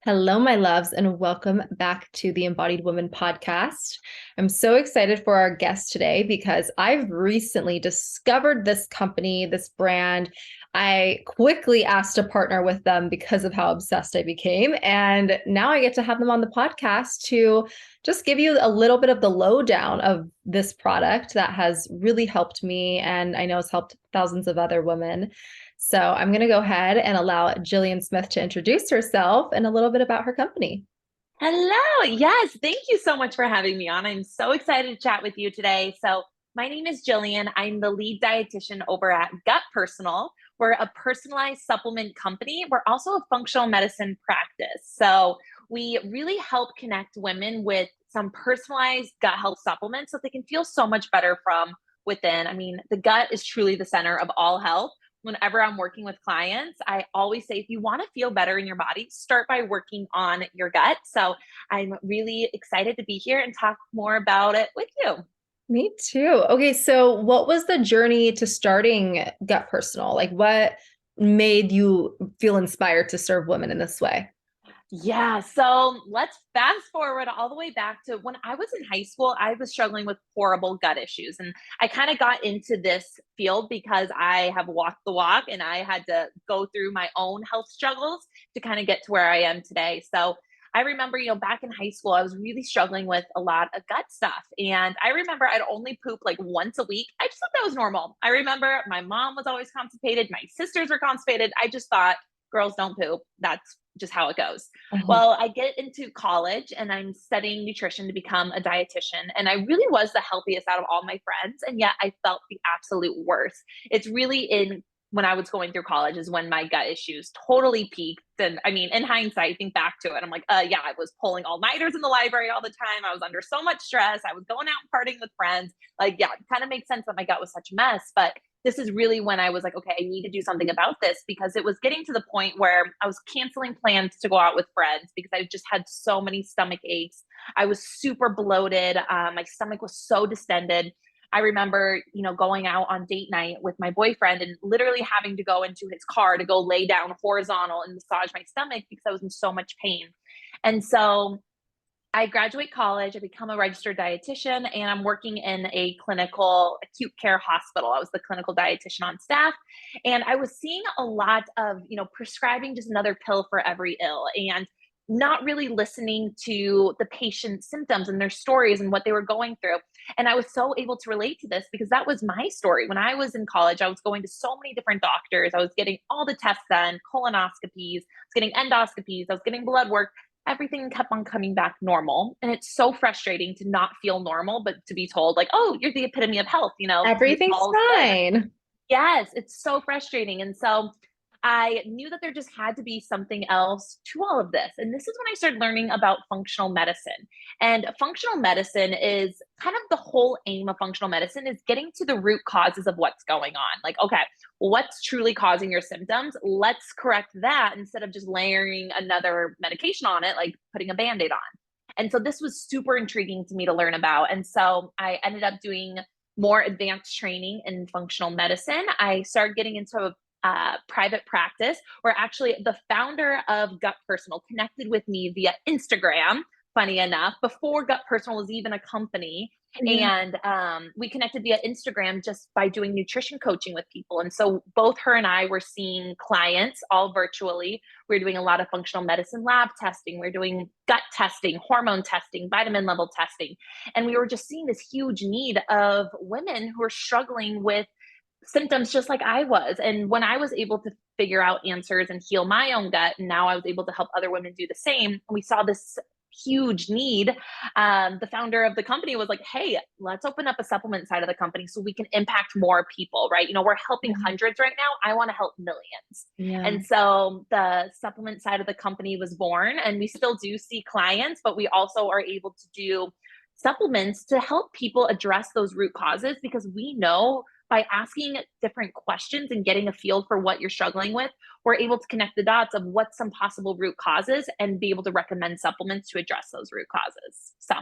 Hello, my loves, and welcome back to the Embodied Woman podcast. I'm so excited for our guest today because I've recently discovered this company, this brand. I quickly asked to partner with them because of how obsessed I became. And now I get to have them on the podcast to just give you a little bit of the lowdown of this product that has really helped me. And I know it's helped thousands of other women. So I'm going to go ahead and allow Jillian Smith to introduce herself and a little bit about her company. Hello. Yes. Thank you so much for having me on. I'm so excited to chat with you today. So, my name is Jillian. I'm the lead dietitian over at Gut Personal. We're a personalized supplement company. We're also a functional medicine practice. So, we really help connect women with some personalized gut health supplements so they can feel so much better from within. I mean, the gut is truly the center of all health. Whenever I'm working with clients, I always say if you want to feel better in your body, start by working on your gut. So I'm really excited to be here and talk more about it with you. Me too. Okay, so what was the journey to starting Gut Personal? Like, what made you feel inspired to serve women in this way? Yeah, so let's fast forward all the way back to when I was in high school. I was struggling with horrible gut issues. And I kind of got into this field because I have walked the walk and I had to go through my own health struggles to kind of get to where I am today. So I remember, back in high school, I was really struggling with a lot of gut stuff. And I remember I'd only poop like once a week. I just thought that was normal. I remember my mom was always constipated, my sisters were constipated. I just thought, girls don't poop. That's just how it goes. Uh-huh. Well, I get into college and I'm studying nutrition to become a dietitian. And I really was the healthiest out of all my friends. And yet I felt the absolute worst. It's really in when I was going through college is when my gut issues totally peaked. And I mean, in hindsight, think back to it, I'm like, yeah, I was pulling all-nighters in the library all the time. I was under so much stress. I was going out and partying with friends. Like, yeah, it kind of makes sense that my gut was such a mess. But this is really when I was like, okay, I need to do something about this because it was getting to the point where I was canceling plans to go out with friends because I just had so many stomach aches. I was super bloated. My stomach was so distended. I remember, going out on date night with my boyfriend and literally having to go into his car to go lay down horizontal and massage my stomach because I was in so much pain. And so I graduate college, I become a registered dietitian, and I'm working in a clinical acute care hospital. I was the clinical dietitian on staff, and I was seeing a lot of, prescribing just another pill for every ill and not really listening to the patient's symptoms and their stories and what they were going through. And I was so able to relate to this because that was my story. When I was in college, I was going to so many different doctors. I was getting all the tests done, colonoscopies, I was getting endoscopies, I was getting blood work. Everything kept on coming back normal. And it's so frustrating to not feel normal, but to be told, like, oh, you're the epitome of health, Everything's all's good. fine. Yes, it's so frustrating. And so I knew that there just had to be something else to all of this. And this is when I started learning about functional medicine. And functional medicine is kind of the whole aim of functional medicine is getting to the root causes of what's going on. Like, okay, what's truly causing your symptoms? Let's correct that instead of just layering another medication on it, like putting a band-aid on. And so this was super intriguing to me to learn about. And so I ended up doing more advanced training in functional medicine. I started getting into private practice where actually the founder of Gut Personal connected with me via Instagram, funny enough, before Gut Personal was even a company. Yeah. And we connected via Instagram just by doing nutrition coaching with people. And so both her and I were seeing clients all virtually. We're doing a lot of functional medicine lab testing. We're doing gut testing, hormone testing, vitamin level testing. And we were just seeing this huge need of women who are struggling with symptoms just like I was. And when I was able to figure out answers and heal my own gut, and now I was able to help other women do the same, we saw this huge need. The founder of the company was like, hey, let's open up a supplement side of the company so we can impact more people, right? We're helping hundreds right now. I want to help millions. Yeah. And so the supplement side of the company was born, and we still do see clients, but we also are able to do supplements to help people address those root causes because we know by asking different questions and getting a feel for what you're struggling with, we're able to connect the dots of what some possible root causes and be able to recommend supplements to address those root causes. So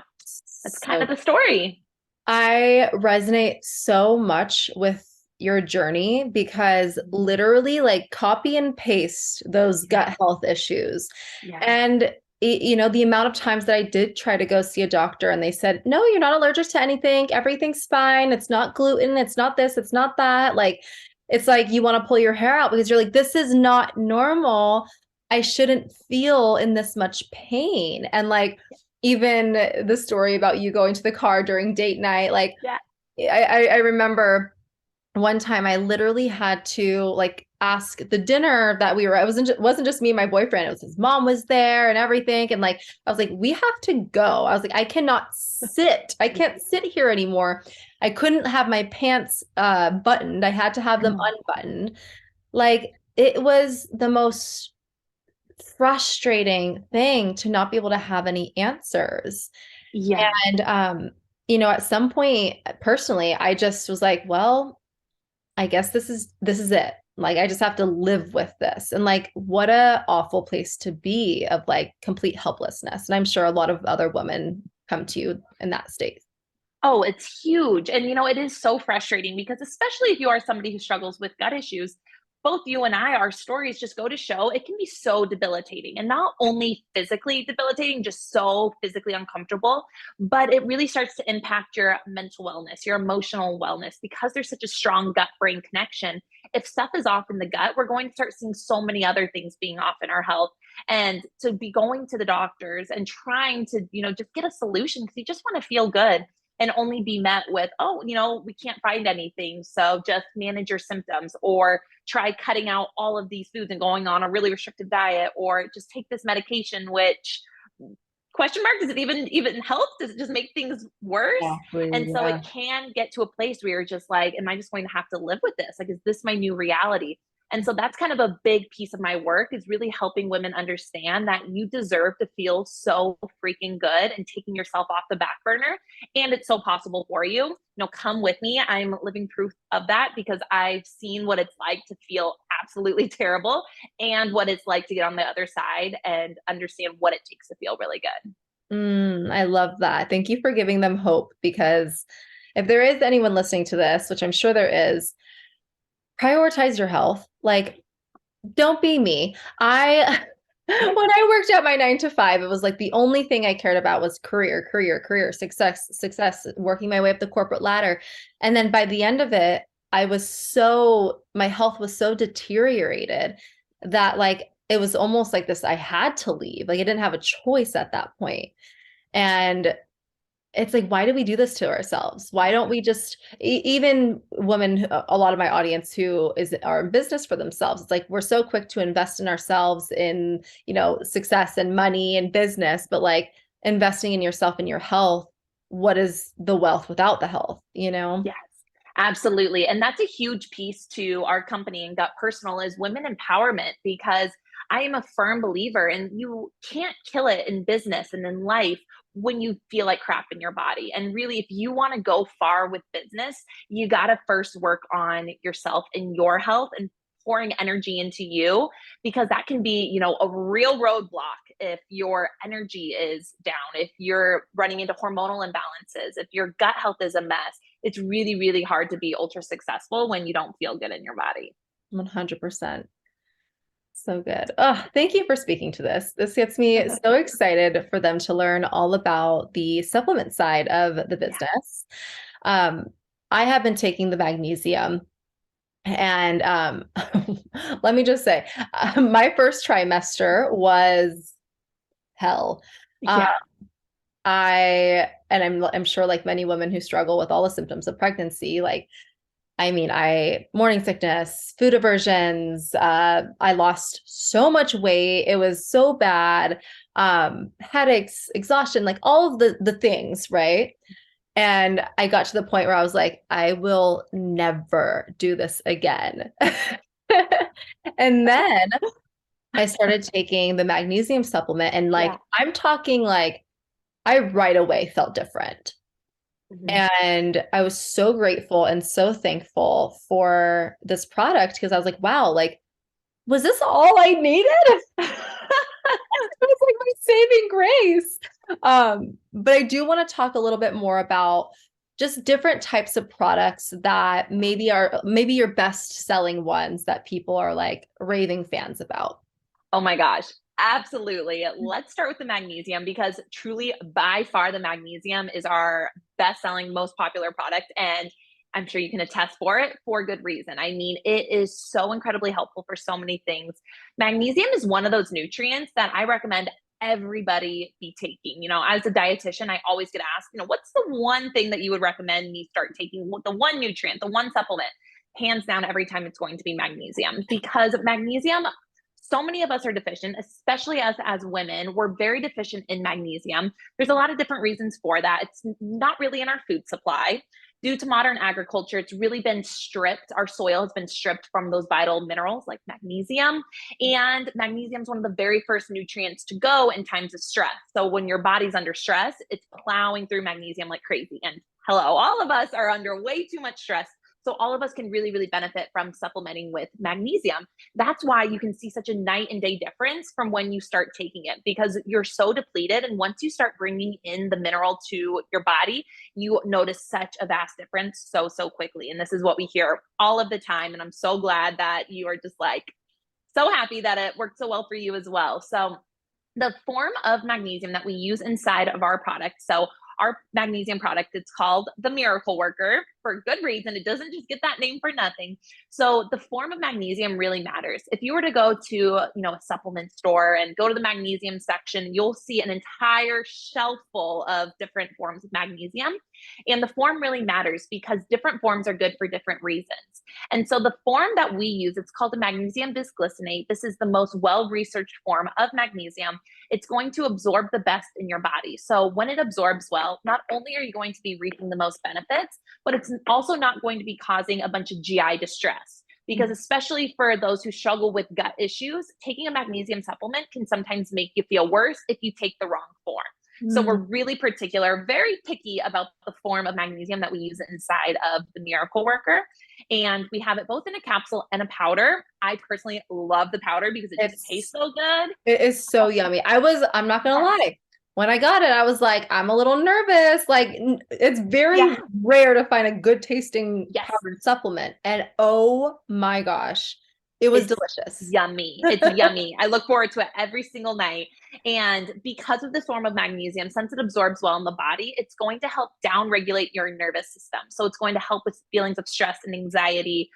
that's kind So of the story. I resonate so much with your journey because literally like copy and paste those Yeah. gut health issues. Yeah. And the amount of times that I did try to go see a doctor and they said, no, you're not allergic to anything. Everything's fine. It's not gluten. It's not this. It's not that. Like, it's like you want to pull your hair out because you're like, this is not normal. I shouldn't feel in this much pain. And like, even the story about you going to the car during date night, like, Yeah. I remember one time I literally had to like ask the dinner that we were, it wasn't just me and my boyfriend, it was his mom was there and everything. And like, I was like, we have to go. I was like, I can't sit here anymore. I couldn't have my pants buttoned. I had to have them unbuttoned. Like, it was the most frustrating thing to not be able to have any answers. Yeah. And at some point personally, I just was like, well, I guess this is it. Like, I just have to live with this. And like, what a awful place to be of like complete helplessness. And I'm sure a lot of other women come to you in that state. Oh, it's huge. And it is so frustrating because especially if you are somebody who struggles with gut issues, both you and I, our stories just go to show it can be so debilitating and not only physically debilitating, just so physically uncomfortable, but it really starts to impact your mental wellness, your emotional wellness, because there's such a strong gut brain connection. If stuff is off in the gut, we're going to start seeing so many other things being off in our health. And to be going to the doctors and trying to, just get a solution because you just want to feel good and only be met with, oh, we can't find anything. So just manage your symptoms or try cutting out all of these foods and going on a really restrictive diet or just take this medication, which question mark, does it even help? Does it just make things worse? Exactly. And so it Yeah. can get to a place where you're just like, am I just going to have to live with this? Like, is this my new reality? And so that's kind of a big piece of my work is really helping women understand that you deserve to feel so freaking good and taking yourself off the back burner. And it's so possible for you. Come with me. I'm living proof of that because I've seen what it's like to feel absolutely terrible and what it's like to get on the other side and understand what it takes to feel really good. I love that. Thank you for giving them hope because if there is anyone listening to this, which I'm sure there is, prioritize your health. Like, don't be me. When I worked at my 9 to 5, it was like the only thing I cared about was career, success, working my way up the corporate ladder. And then by the end of it, my health was so deteriorated that like, it was almost like this, I had to leave. Like, I didn't have a choice at that point. And it's like, why do we do this to ourselves? Why don't we just even women, a lot of my audience who are in business for themselves, it's like we're so quick to invest in ourselves in success and money and business, but like investing in yourself and your health, what is the wealth without the health? Yes, absolutely. And that's a huge piece to our company and Gut Personal is women empowerment because I am a firm believer and you can't kill it in business and in life when you feel like crap in your body. And really, if you want to go far with business, you got to first work on yourself and your health and pouring energy into you because that can be, a real roadblock if your energy is down, if you're running into hormonal imbalances, if your gut health is a mess. It's really, really hard to be ultra successful when you don't feel good in your body. 100%. So good. Oh, thank you for speaking to this. This gets me so excited for them to learn all about the supplement side of the Yeah. business. Um, I have been taking the magnesium, and let me just say, my first trimester was hell. Uh, Yeah. I'm sure like many women who struggle with all the symptoms of pregnancy, like I mean, morning sickness, food aversions, I lost so much weight. It was so bad. Headaches, exhaustion, like all of the things, right? And I got to the point where I was like, I will never do this again. And then I started taking the magnesium supplement and like Yeah. I'm talking like I right away felt different. Mhm. And I was so grateful and so thankful for this product because I was like, wow, like, was this all I needed? It was like my saving grace. But I do want to talk a little bit more about just different types of products that maybe your best selling ones that people are like raving fans about. Oh my gosh. Absolutely. Let's start with the magnesium because truly, by far, the magnesium is our best selling, most popular product. And I'm sure you can attest for it for good reason. I mean, it is so incredibly helpful for so many things. Magnesium is one of those nutrients that I recommend everybody be taking. As a dietitian, I always get asked, what's the one thing that you would recommend me start taking? The one nutrient, the one supplement? Hands down, every time it's going to be magnesium because magnesium, so many of us are deficient, especially us as women. We're very deficient in magnesium. There's a lot of different reasons for that. It's not really in our food supply. Due to modern agriculture, it's really been stripped. Our soil has been stripped from those vital minerals like magnesium. And magnesium is one of the very first nutrients to go in times of stress. So when your body's under stress, it's plowing through magnesium like crazy. And hello, all of us are under way too much stress. So all of us can really, really benefit from supplementing with magnesium. That's why you can see such a night and day difference from when you start taking it because you're so depleted. And once you start bringing in the mineral to your body, you notice such a vast difference so quickly. And this is what we hear all of the time. And I'm so glad that you are just like so happy that it worked so well for you as well. So the form of magnesium that we use inside of our product. So our magnesium product, it's called the Miracle Worker for good reason. It doesn't just get that name for nothing. So the form of magnesium really matters. If you were to go to, a supplement store and go to the magnesium section, you'll see an entire shelf full of different forms of magnesium. And the form really matters because different forms are good for different reasons. And so the form that we use, it's called the magnesium bisglycinate. This is the most well-researched form of magnesium. It's going to absorb the best in your body. So when it absorbs well, not only are you going to be reaping the most benefits, but it's also not going to be causing a bunch of GI distress. Because especially for those who struggle with gut issues, taking a magnesium supplement can sometimes make you feel worse if you take the wrong form. So we're really particular, very picky about the form of magnesium that we use inside of the Miracle Worker. And we have it both in a capsule and a powder. I personally love the powder because it just tastes so good. It is so yummy. I'm not gonna lie. When I got it, I was like, I'm a little nervous. Like, it's very rare to find a good tasting powdered supplement. And oh my gosh, it was delicious. Yummy. It's yummy. I look forward to it every single night. And because of this form of magnesium, since it absorbs well in the body, it's going to help downregulate your nervous system. So it's going to help with feelings of stress and anxiety.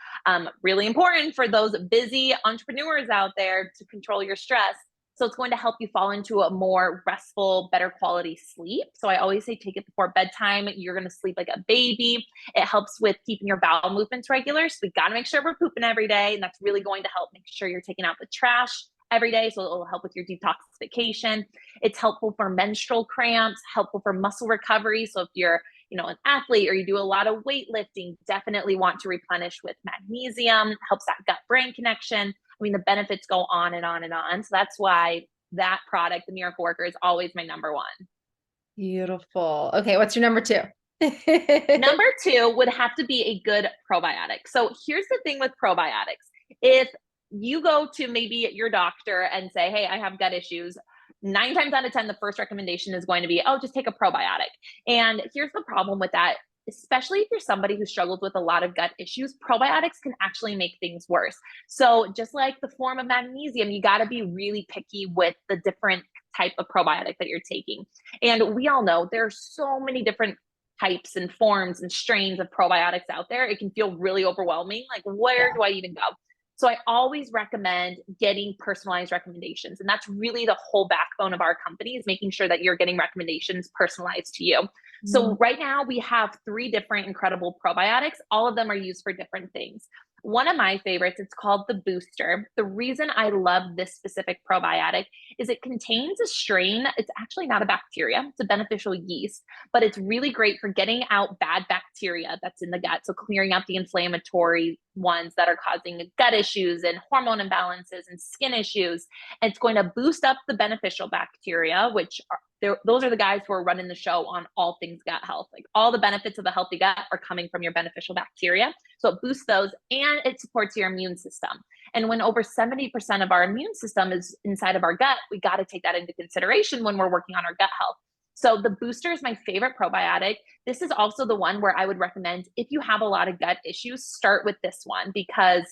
Really important for those busy entrepreneurs out there to control your stress. So it's going to help you fall into a more restful, better quality sleep. So I always say take it before bedtime. You're going to sleep like a baby. It helps with keeping your bowel movements regular. So we got to make sure we're pooping every day. And that's really going to help make sure you're taking out the trash every day. So it'll help with your detoxification. It's helpful for menstrual cramps, helpful for muscle recovery. So if you're an athlete or you do a lot of weightlifting, definitely want to replenish with magnesium, helps that gut brain connection. I mean, the benefits go on and on and on. So that's why that product, the Miracle Worker, is always my number one. Beautiful. Okay, what's your number two? Number two would have to be a good probiotic. So here's the thing with probiotics. If you go to maybe your doctor and say, hey, I have gut issues, 9 times out of 10, the first recommendation is going to be, oh, just take a probiotic. And here's the problem with that. Especially if you're somebody who struggles with a lot of gut issues, probiotics can actually make things worse. So just like the form of magnesium, you got to be really picky with the different type of probiotic that you're taking. And we all know there's so many different types and forms and strains of probiotics out there. It can feel really overwhelming. Like, where do I even go? So I always recommend getting personalized recommendations. And that's really the whole backbone of our company, is making sure that you're getting recommendations personalized to you. So right now we have 3 different incredible probiotics. All of them are used for different things. One of my favorites, it's called the Booster. The reason I love this specific probiotic is it contains a strain. It's actually not a bacteria, it's a beneficial yeast, but it's really great for getting out bad bacteria that's in the gut. So clearing out the inflammatory ones that are causing gut issues and hormone imbalances and skin issues. And it's going to boost up the beneficial bacteria, which are those are the guys who are running the show on all things gut health. Like, all the benefits of a healthy gut are coming from your beneficial bacteria. So it boosts those and it supports your immune system. And when over 70% of our immune system is inside of our gut, we got to take that into consideration when we're working on our gut health. So the booster is my favorite probiotic. This is also the one where I would recommend if you have a lot of gut issues, start with this one, because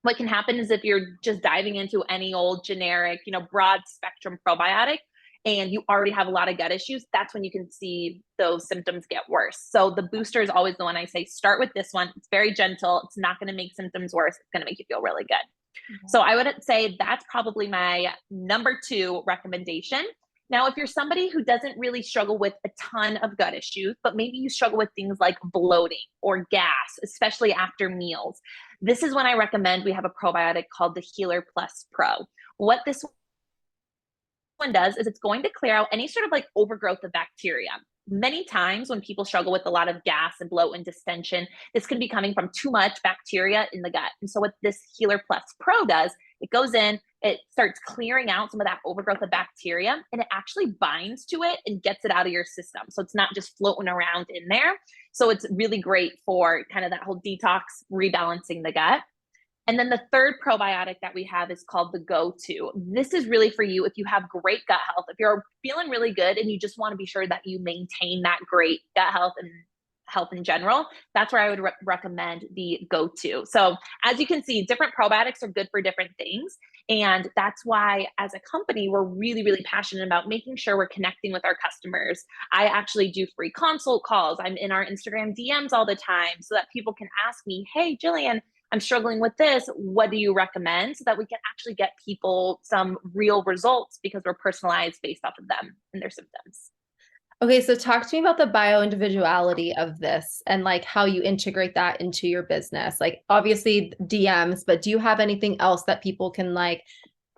what can happen is if you're just diving into any old generic, broad spectrum probiotic and you already have a lot of gut issues, that's when you can see those symptoms get worse. So the booster is always the one I say, start with this one. It's very gentle. It's not going to make symptoms worse. It's going to make you feel really good. So I would say that's probably my number 2 recommendation. Now, if you're somebody who doesn't really struggle with a ton of gut issues, but maybe you struggle with things like bloating or gas, especially after meals, this is when I recommend we have a probiotic called the Healer Plus Pro. What this one does is it's going to clear out any sort of like overgrowth of bacteria. Many times when people struggle with a lot of gas and bloat and distension, this can be coming from too much bacteria in the gut. And so what this Healer Plus Pro does, it goes in, it starts clearing out some of that overgrowth of bacteria, and it actually binds to it and gets it out of your system. So it's not just floating around in there. So it's really great for kind of that whole detox, rebalancing the gut. And then the third probiotic that we have is called the Go-To. This is really for you if you have great gut health, if you're feeling really good and you just want to be sure that you maintain that great gut health and health in general, that's where I would recommend the Go-To. So as you can see, different probiotics are good for different things. And that's why as a company, we're really, really passionate about making sure we're connecting with our customers. I actually do free consult calls. I'm in our Instagram DMs all the time so that people can ask me, hey, Jillian, I'm struggling with this. What do you recommend? So that we can actually get people some real results because we're personalized based off of them and their symptoms. Okay, so talk to me about the bio individuality of this and like how you integrate that into your business. Like obviously DMs, but do you have anything else that people can like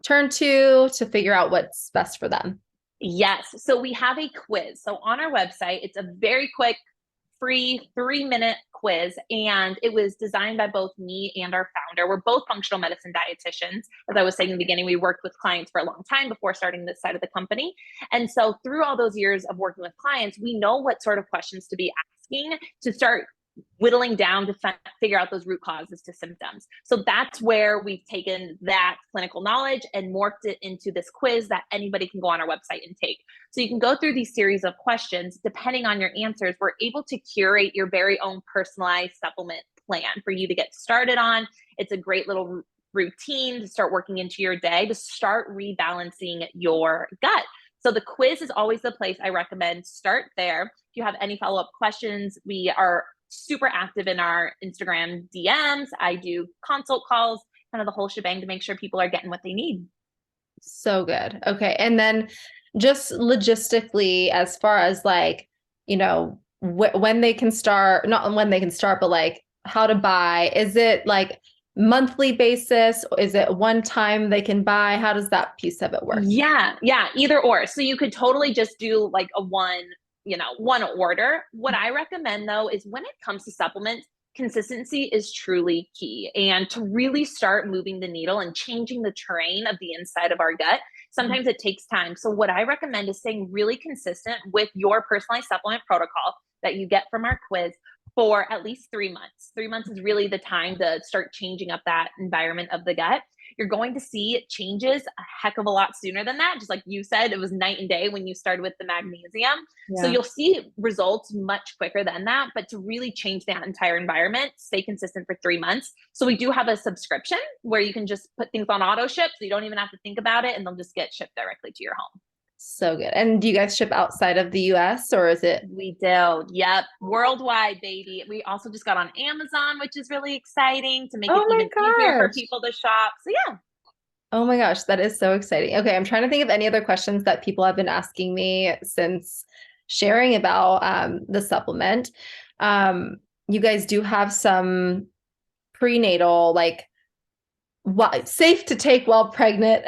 turn to figure out what's best for them? Yes. So we have a quiz. So on our website, it's a very quick, free 3-minute quiz. And it was designed by both me and our founder. We're both functional medicine dietitians. As I was saying in the beginning, we worked with clients for a long time before starting this side of the company. And so through all those years of working with clients, we know what sort of questions to be asking to start whittling down to figure out those root causes to symptoms. So that's where we've taken that clinical knowledge and morphed it into this quiz that anybody can go on our website and take. So you can go through these series of questions. Depending on your answers, we're able to curate your very own personalized supplement plan for you to get started on. It's a great little routine to start working into your day to start rebalancing your gut. So the quiz is always the place I recommend. Start there. If you have any follow-up questions, we are super active in our Instagram DMs. I do consult calls, kind of the whole shebang to make sure people are getting what they need. So good. Okay. And then just logistically, as far as like, when they can start, not when they can start, but like how to buy, is it like monthly basis? Is it one time they can buy? How does that piece of it work? Yeah, either or. So you could totally just do like a one order. What I recommend though is when it comes to supplements, consistency is truly key. And to really start moving the needle and changing the terrain of the inside of our gut, sometimes it takes time. So what I recommend is staying really consistent with your personalized supplement protocol that you get from our quiz for at least 3 months. 3 months is really the time to start changing up that environment of the gut. You're going to see changes a heck of a lot sooner than that. Just like you said, it was night and day when you started with the magnesium. Yeah. So you'll see results much quicker than that. But to really change that entire environment, stay consistent for 3 months. So we do have a subscription where you can just put things on auto ship. So you don't even have to think about it and they'll just get shipped directly to your home. So good. And do you guys ship outside of the US or is it? We do. Yep. Worldwide, baby. We also just got on Amazon, which is really exciting to make it even easier for people to shop. So yeah. Oh my gosh, that is so exciting. Okay, I'm trying to think of any other questions that people have been asking me since sharing about the supplement. You guys do have some prenatal, like safe to take while pregnant.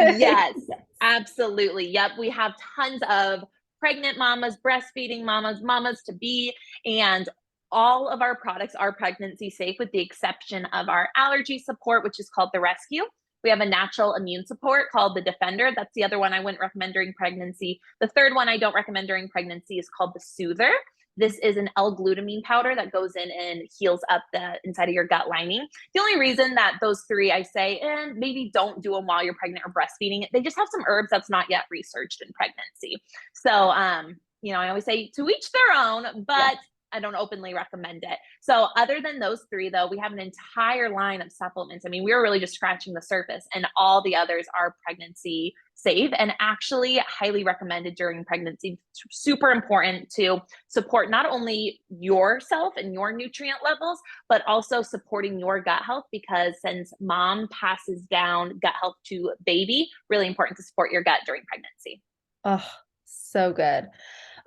Yes, absolutely. Yep. We have tons of pregnant mamas, breastfeeding mamas, mamas to be, and all of our products are pregnancy safe with the exception of our allergy support, which is called the Rescue. We have a natural immune support called the Defender. That's the other one I wouldn't recommend during pregnancy. The third one I don't recommend during pregnancy is called the Soother. This is an L-glutamine powder that goes in and heals up the inside of your gut lining. The only reason that those three I say, and maybe don't do them while you're pregnant or breastfeeding, they just have some herbs that's not yet researched in pregnancy. So, I always say to each their own, but I don't openly recommend it. So other than those three, though, we have an entire line of supplements. I mean, we're really just scratching the surface, and all the others are pregnancy safe and actually highly recommended during pregnancy. Super important to support not only yourself and your nutrient levels, but also supporting your gut health, because since mom passes down gut health to baby, really important to support your gut during pregnancy. Oh, so good.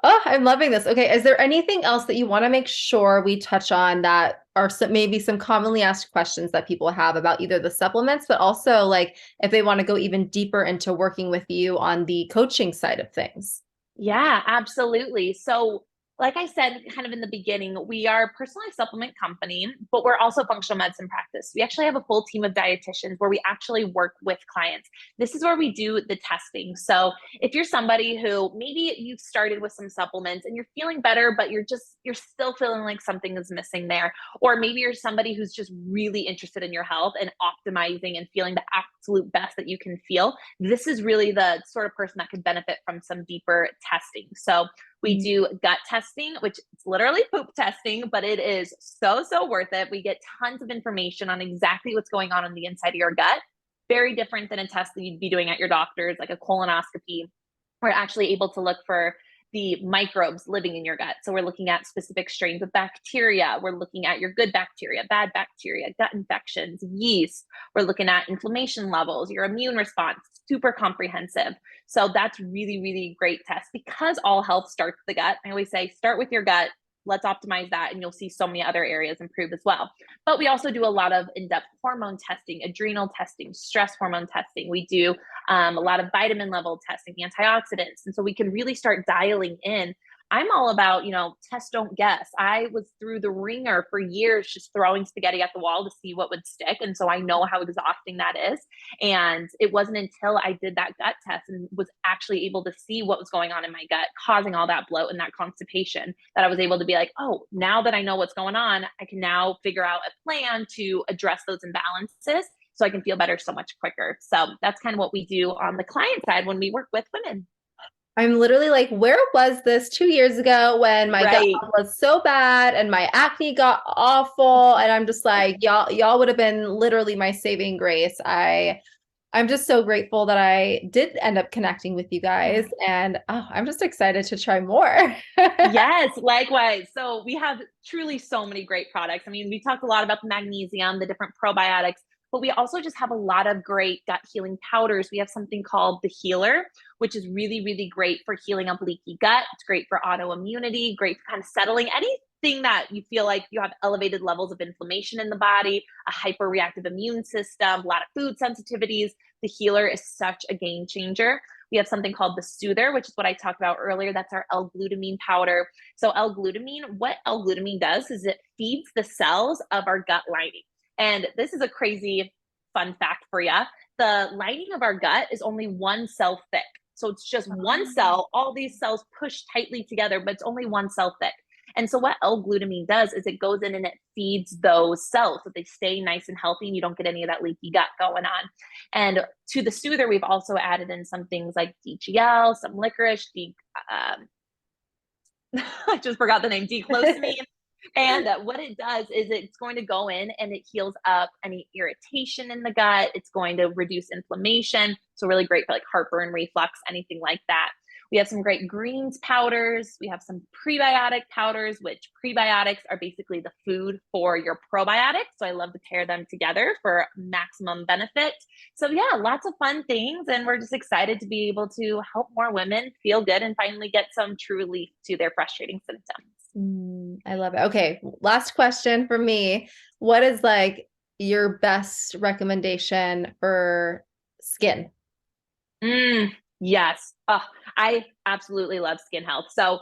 Oh, I'm loving this. Okay, is there anything else that you want to make sure we touch on that are maybe some commonly asked questions that people have about either the supplements, but also like if they want to go even deeper into working with you on the coaching side of things? Yeah, absolutely. So, like I said, kind of in the beginning, we are a personalized supplement company, but we're also functional medicine practice. We actually have a full team of dietitians where we actually work with clients. This is where we do the testing. So, if you're somebody who maybe you've started with some supplements and you're feeling better, but you're still feeling like something is missing there, or maybe you're somebody who's just really interested in your health and optimizing and feeling the absolute best that you can feel, this is really the sort of person that could benefit from some deeper testing. So, we do gut testing, which is literally poop testing, but it is so, so worth it. We get tons of information on exactly what's going on the inside of your gut. Very different than a test that you'd be doing at your doctor's, like a colonoscopy. We're actually able to look for the microbes living in your gut. So we're looking at specific strains of bacteria. We're looking at your good bacteria, bad bacteria, gut infections, yeast. We're looking at inflammation levels, your immune response, super comprehensive. So that's really, really great test, because all health starts with the gut. I always say, start with your gut. Let's optimize that, and you'll see so many other areas improve as well. But we also do a lot of in-depth hormone testing, adrenal testing, stress hormone testing. We do a lot of vitamin level testing, antioxidants. And so we can really start dialing in. I'm all about, test, don't guess. I was through the ringer for years, just throwing spaghetti at the wall to see what would stick. And so I know how exhausting that is. And it wasn't until I did that gut test and was actually able to see what was going on in my gut, causing all that bloat and that constipation, that I was able to be like, oh, now that I know what's going on, I can now figure out a plan to address those imbalances so I can feel better so much quicker. So that's kind of what we do on the client side when we work with women. I'm literally like, where was this 2 years ago when my gut Right. health was so bad and my acne got awful? And I'm just like, y'all would have been literally my saving grace. I'm just so grateful that I did end up connecting with you guys. And I'm just excited to try more. Yes, likewise. So we have truly so many great products. I mean, we talked a lot about the magnesium, the different probiotics, but we also just have a lot of great gut healing powders. We have something called the Healer, which is really, really great for healing up leaky gut. It's great for autoimmunity, great for kind of settling anything that you feel like you have elevated levels of inflammation in the body, a hyperreactive immune system, a lot of food sensitivities. The Healer is such a game changer. We have something called the Soother, which is what I talked about earlier. That's our L-glutamine powder. So L-glutamine, what L-glutamine does is it feeds the cells of our gut lining. And this is a crazy fun fact for you. The lining of our gut is only one cell thick. So it's just one cell, all these cells pushed tightly together, but it's only one cell thick. And so what L-glutamine does is it goes in and it feeds those cells so they stay nice and healthy and you don't get any of that leaky gut going on. And to the Soother, we've also added in some things like DGL, some licorice, I just forgot the name, D-glucosamine. And what it does is it's going to go in and it heals up any irritation in the gut. It's going to reduce inflammation. So really great for like heartburn, reflux, anything like that. We have some great greens powders. We have some prebiotic powders, which prebiotics are basically the food for your probiotics. So I love to pair them together for maximum benefit. So yeah, lots of fun things. And we're just excited to be able to help more women feel good and finally get some true relief to their frustrating symptoms. I love it. Okay, last question for me. What is like your best recommendation for skin? Yes. I absolutely love skin health. So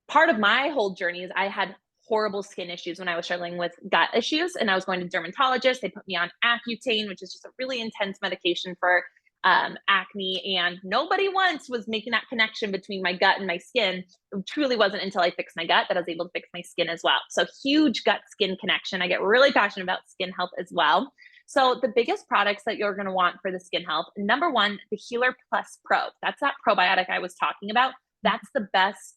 part of my whole journey is I had horrible skin issues when I was struggling with gut issues, and I was going to dermatologists. They put me on Accutane, which is just a really intense medication for acne acne, and nobody once was making that connection between my gut and my skin. It truly wasn't until I fixed my gut that I was able to fix my skin as well. So huge gut skin connection. I get really passionate about skin health as well. So the biggest products that you're going to want for the skin health, number one, the Healer Plus Pro. That's that probiotic I was talking about. That's the best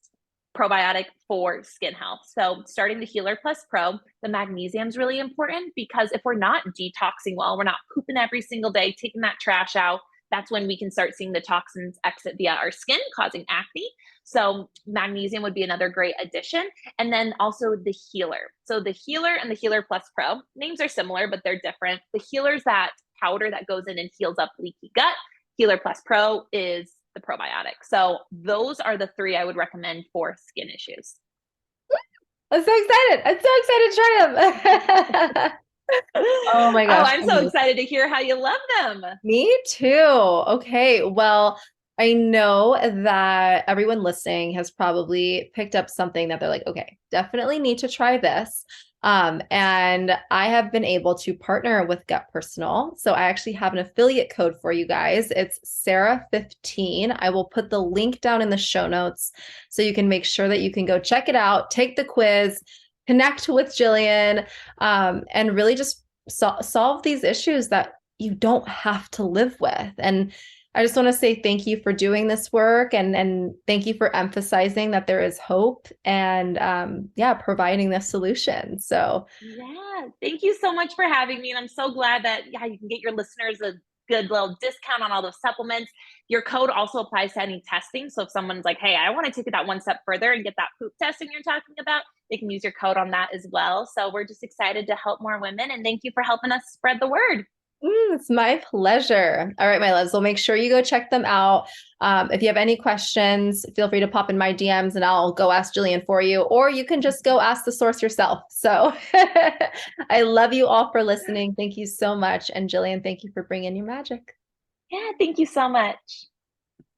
probiotic for skin health. So starting the Healer Plus Pro, the magnesium is really important because if we're not detoxing well, we're not pooping every single day, taking that trash out, that's when we can start seeing the toxins exit via our skin, causing acne. So magnesium would be another great addition. And then also the Healer. So the Healer and the Healer Plus Pro, names are similar, but they're different. The Healer is that powder that goes in and heals up leaky gut. Healer Plus Pro is the probiotic. So those are the three I would recommend for skin issues. I'm so excited. I'm so excited to try them. Oh my gosh. Oh, I'm so excited to hear how you love them. Me too. Okay. Well, I know that everyone listening has probably picked up something that they're like, okay, definitely need to try this. And I have been able to partner with Gut Personal. So I actually have an affiliate code for you guys. It's Sarah15. I will put the link down in the show notes so you can make sure that you can go check it out, take the quiz, connect with Jillian, and really just solve these issues that you don't have to live with. And I just want to say thank you for doing this work and thank you for emphasizing that there is hope and yeah, providing the solution. So yeah, thank you so much for having me. And I'm so glad that you can get your listeners a good little discount on all those supplements. Your code also applies to any testing. So if someone's like, hey, I want to take it that one step further and get that poop testing you're talking about, they can use your code on that as well. So we're just excited to help more women. And thank you for helping us spread the word. it's my pleasure. All right, my loves, we'll make sure you go check them out. If you have any questions, feel free to pop in my DMs and I'll go ask Jillian for you, or you can just go ask the source yourself. So I love you all for listening. Thank you so much. And Jillian, thank you for bringing your magic. Yeah, thank you so much.